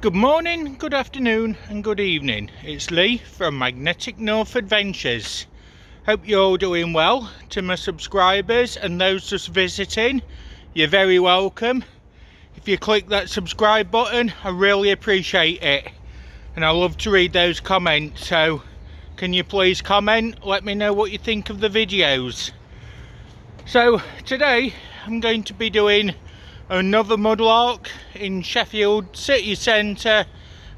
Good morning, good afternoon and good evening. It's Lee from Magnetic North Adventures. Hope you're all doing well. To my subscribers and those just visiting, you're very welcome. If you click that subscribe button, I really appreciate it. And I love to read those comments, so can you please comment? Let me know what you think of the videos. So today I'm going to be doing another mudlark in Sheffield city centre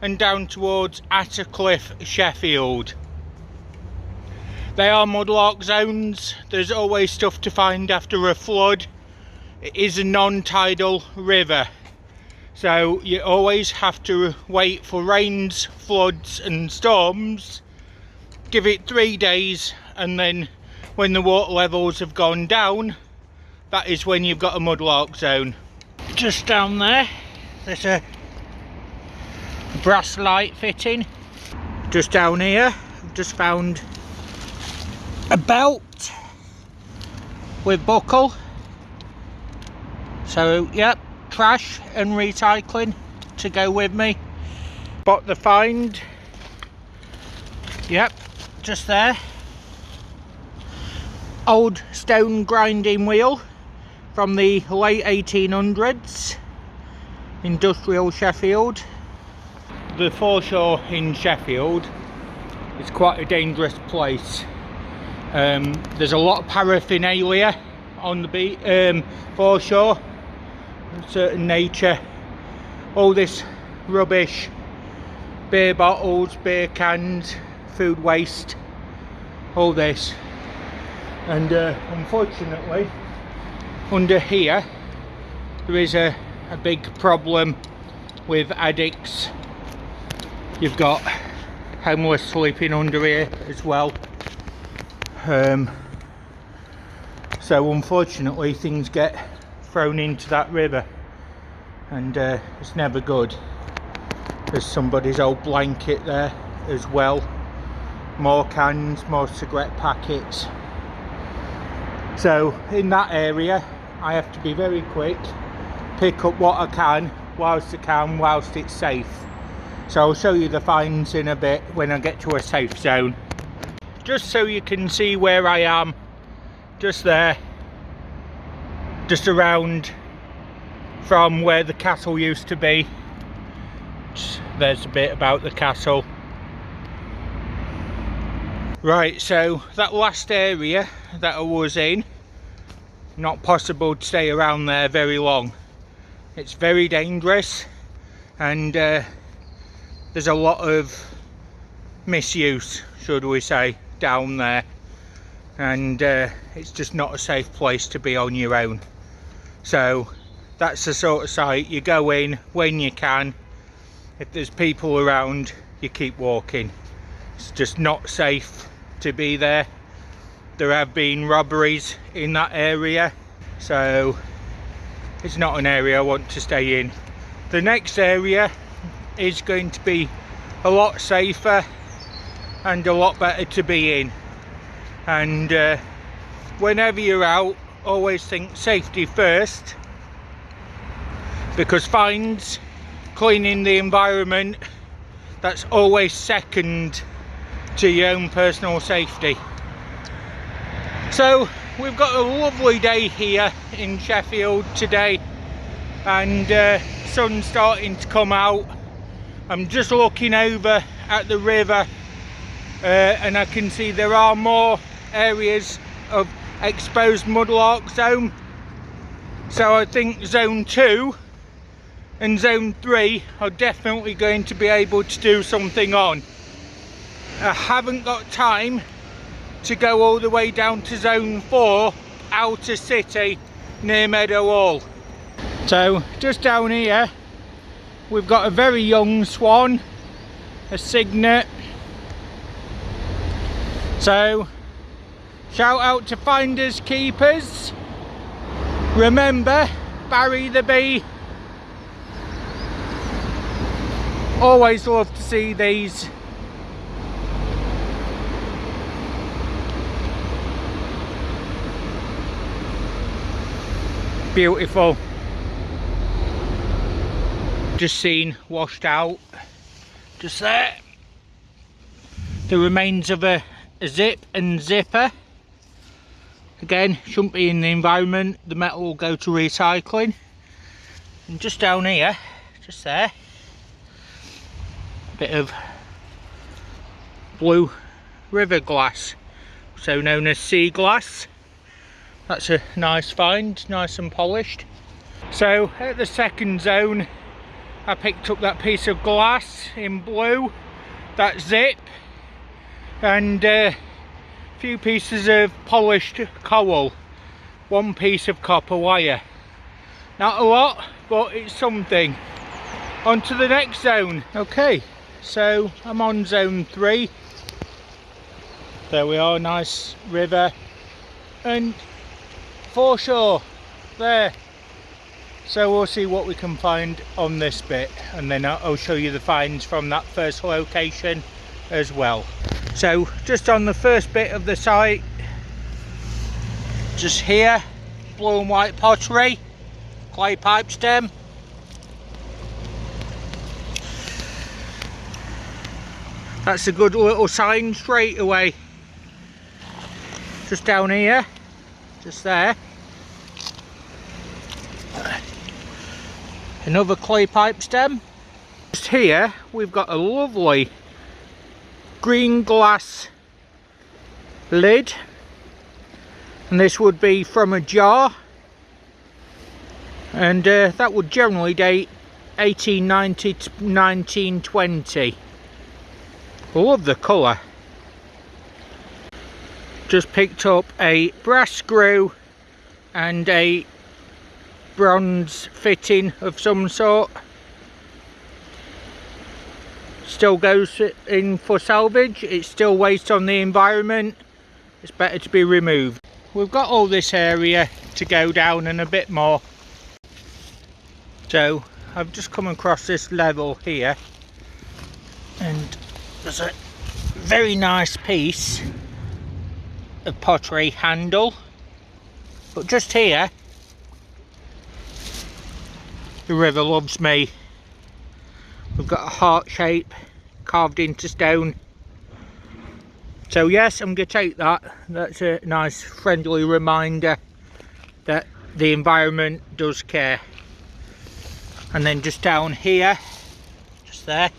and down towards Attercliffe, Sheffield. They are mudlark zones. There's always stuff to find after a flood. It is a non-tidal river, so you always have to wait for rains, floods and storms. Give it 3 days, and then when the water levels have gone down, that is when you've got a mudlark zone. Just down there, there's a brass light fitting. Just down here, I've just found a belt with buckle. So, yep, trash and recycling to go with me. Spot the find. Yep, just there. Old stone grinding wheel from the late 1800s, industrial Sheffield. The foreshore in Sheffield is quite a dangerous place. There's a lot of paraphernalia on the foreshore, of certain nature. All this rubbish, beer bottles, beer cans, food waste, all this. And unfortunately, under here there is a big problem with addicts. You've got homeless sleeping under here as well. So unfortunately things get thrown into that river, and it's never good. There's somebody's old blanket there as well. More cans, more cigarette packets. So in that area I have to be very quick, pick up what I can whilst it's safe. So I'll show you the finds in a bit when I get to a safe zone. Just so you can see where I am, just there, just around from where the castle used to be. There's a bit about the castle. Right, so that last area that I was in, not possible to stay around there very long. It's very dangerous, and there's a lot of misuse, should we say, down there, and it's just not a safe place to be on your own. So that's the sort of site you go in when you can. If there's people around, you keep walking. It's just not safe to be there. There have been robberies in that area, so it's not an area I want to stay in. The next area is going to be a lot safer and a lot better to be in. And whenever you're out, always think safety first, because fines, cleaning the environment, that's always second to your own personal safety. So we've got a lovely day here in Sheffield today, and sun's starting to come out. I'm just looking over at the river, and I can see there are more areas of exposed mudlark zone. So I think zone 2 and zone 3 are definitely going to be able to do something on. I haven't got time to go all the way down to zone 4, outer city, near Meadow Hall. So just down here we've got a very young swan, a cygnet. So shout out to finders keepers. Remember, Barry the bee. Always love to see these. Beautiful. just seen washed out just there. The remains of a zip and zipper. Again, shouldn't be in the environment. The metal will go to recycling. And just down here, just there, bit of blue river glass, so known as sea glass. That's a nice find, nice and polished. So at the second zone, I picked up that piece of glass in blue, that zip, and a few pieces of polished coral, one piece of copper wire. Not a lot, but it's something. On to the next zone. Okay, so I'm on zone 3. There we are, nice river and foreshore there. So we'll see what we can find on this bit, and then I'll show you the finds from that first location as well. So just on the first bit of the site, just here, blue and white pottery, clay pipe stem. That's a good little sign straight away. Just down here, just there. Another clay pipe stem. Just here we've got a lovely green glass lid, and this would be from a jar, and that would generally date 1890 to 1920. I love the colour. Just picked up a brass screw and a bronze fitting of some sort. Still goes in for salvage. It's still waste on the environment. It's better to be removed. We've got all this area to go down and a bit more. So I've just come across this level here, and there's a very nice piece of pottery handle, but just here, the river loves me. We've got a heart shape carved into stone. So yes, I'm going to take that. That's a nice friendly reminder that the environment does care. And then just down here, just there,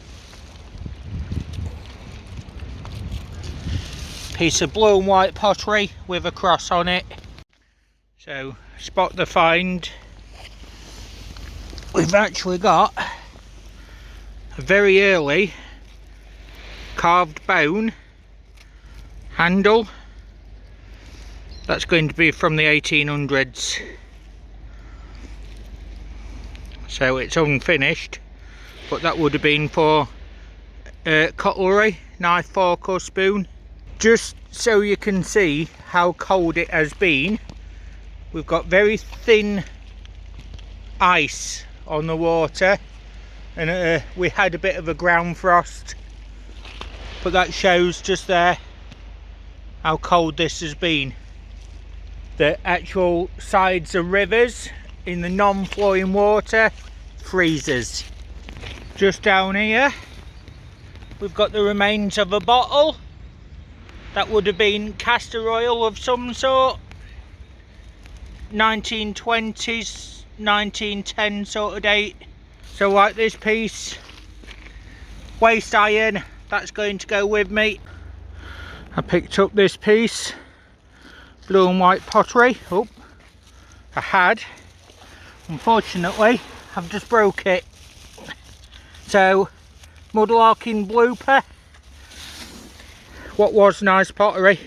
piece of blue and white pottery with a cross on it. So spot the find. We've actually got a very early carved bone handle. That's going to be from the 1800s. So it's unfinished, but that would have been for cutlery, knife, fork or spoon. Just so you can see how cold it has been, we've got very thin ice on the water, and we had a bit of a ground frost, but that shows just there how cold this has been. The actual sides of rivers in the non-flowing water freezes. Just down here we've got the remains of a bottle. That would have been castor oil of some sort, 1920s, 1910 sort of date. So like this piece, waste iron, that's going to go with me. I picked up this piece, blue and white pottery. Oh, I had. Unfortunately, I've just broke it. So, mudlarking blooper. What was nice pottery.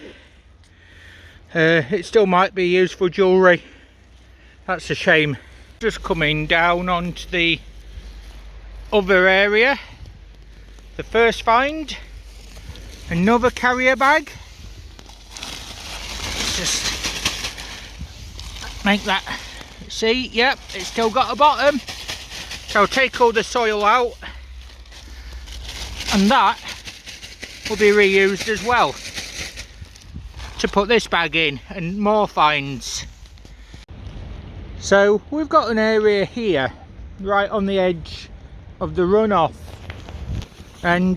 It still might be used for jewellery. That's a shame. Just coming down onto the other area. The first find, another carrier bag. Just make that, see, yep, it's still got a bottom. So I'll take all the soil out, and that will be reused as well to put this bag in, and more finds. So we've got an area here right on the edge of the runoff, and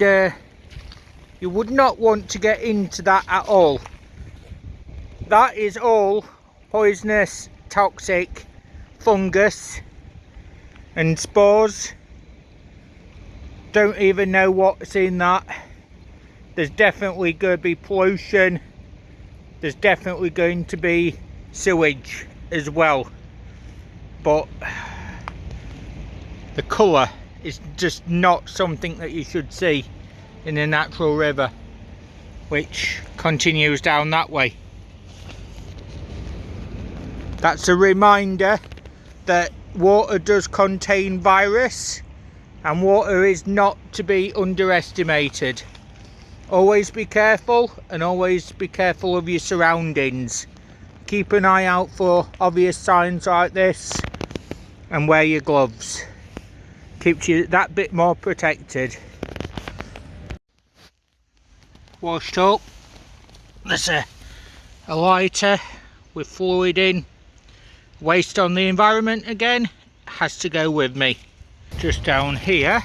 you would not want to get into that at all. That is all poisonous, toxic fungus and spores. Don't even know what's in that. There's definitely going to be pollution. There's definitely going to be sewage as well. But the colour is just not something that you should see in a natural river, which continues down that way. That's a reminder that water does contain virus, and water is not to be underestimated. Always be careful, and always be careful of your surroundings. Keep an eye out for obvious signs like this, and wear your gloves. Keeps you that bit more protected. Washed up. There's a lighter with fluid in. Waste on the environment again has to go with me. Just down here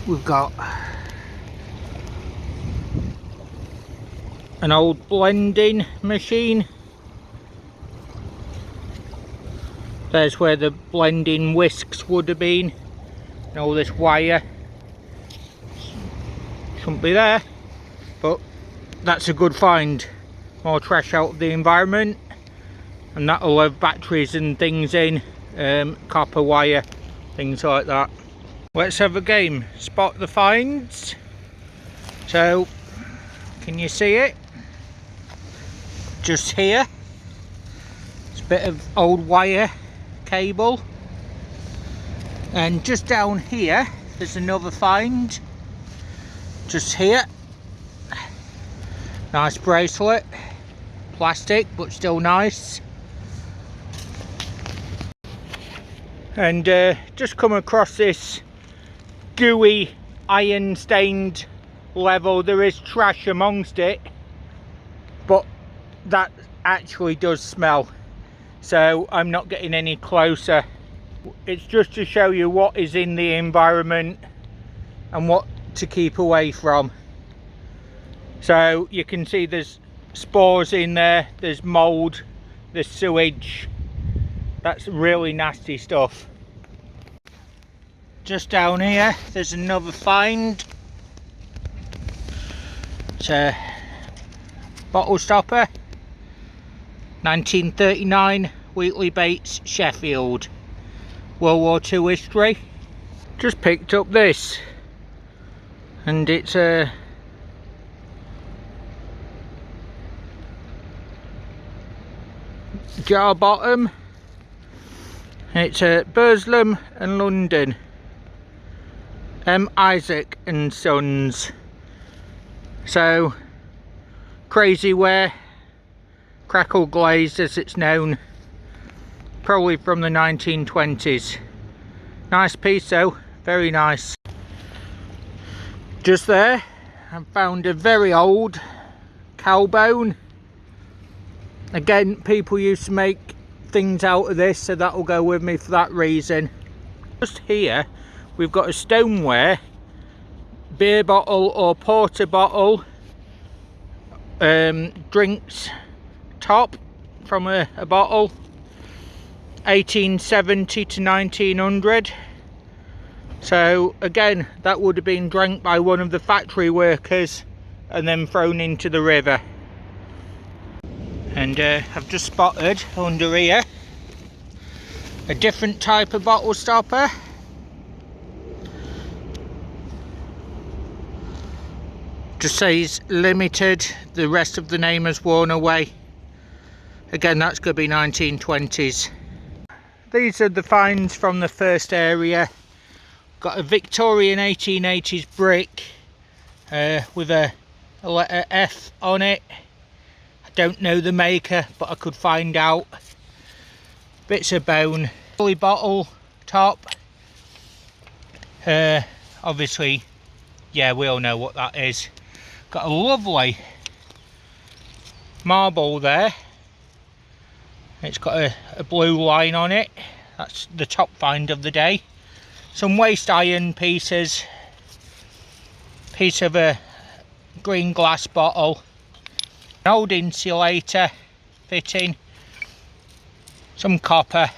we've got an old blending machine. There's where the blending whisks would have been, and all this wire shouldn't be there, but that's a good find. More trash out of the environment, and that'll have batteries and things in, copper wire, things like that. Let's have a game. Spot the finds. So, can you see it? Just here. It's a bit of old wire cable. And just down here, there's another find. Just here. Nice bracelet. Plastic, but still nice. And just come across this gooey, iron stained level. There is trash amongst it, but that actually does smell, so I'm not getting any closer. It's just to show you what is in the environment and what to keep away from. So you can see there's spores in there, there's mould, there's sewage. That's really nasty stuff. Just down here there's another find. It's a bottle stopper, 1939, Wheatley Bates, Sheffield. World War II history. Just picked up this, and it's a jar bottom. It's a Burslem and London, Isaac and Sons. So crazy ware, crackle glazed as it's known, probably from the 1920s. Nice piece though, very nice. Just there I found a very old cow bone. Again, people used to make things out of this, so that will go with me for that reason. Just here we've got a stoneware beer bottle or porter bottle, drinks top from a bottle, 1870 to 1900. So again, that would have been drank by one of the factory workers and then thrown into the river. And I've just spotted under here a different type of bottle stopper. Just says limited, the rest of the name has worn away. Again, that's going to be 1920s. These are the finds from the first area. Got a Victorian 1880s brick with a letter F on it. I don't know the maker, but I could find out. Bits of bone. Fully bottle top. Obviously, yeah, we all know what that is. Got a lovely marble there. It's got a blue line on it. That's the top find of the day. Some waste iron pieces, piece of a green glass bottle, an old insulator fitting, some copper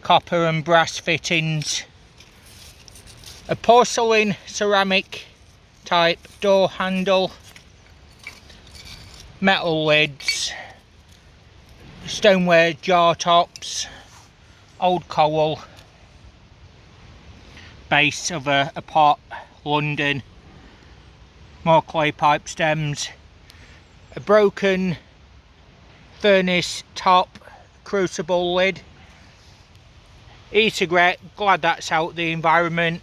and brass fittings, a porcelain ceramic type door handle, metal lids, stoneware jar tops, old cowl, base of a pot, London, more clay pipe stems, a broken furnace top crucible lid, e-cigarette, glad that's out the environment,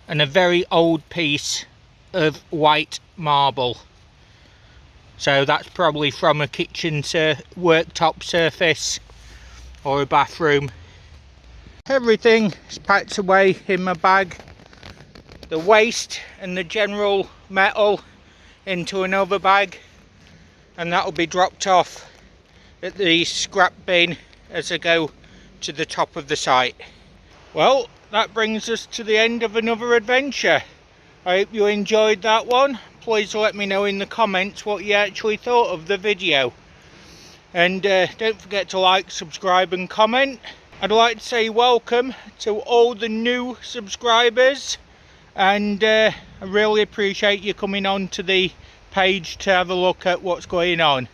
and a very old piece of white marble. So that's probably from a kitchen worktop surface or a bathroom. Everything is packed away in my bag. The waste and the general metal into another bag, and that'll be dropped off at the scrap bin as I go to the top of the site. Well, that brings us to the end of another adventure. I hope you enjoyed that one. Please let me know in the comments what you actually thought of the video, and don't forget to like, subscribe and comment. I'd like to say welcome to all the new subscribers, and I really appreciate you coming on to the page to have a look at what's going on.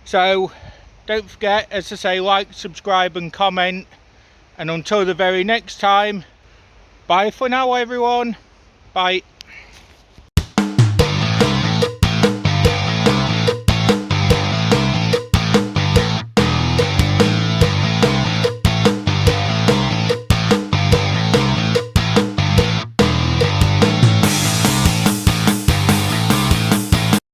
So don't forget, as I say, like, subscribe and comment, and until the very next time, bye for now everyone. Bye.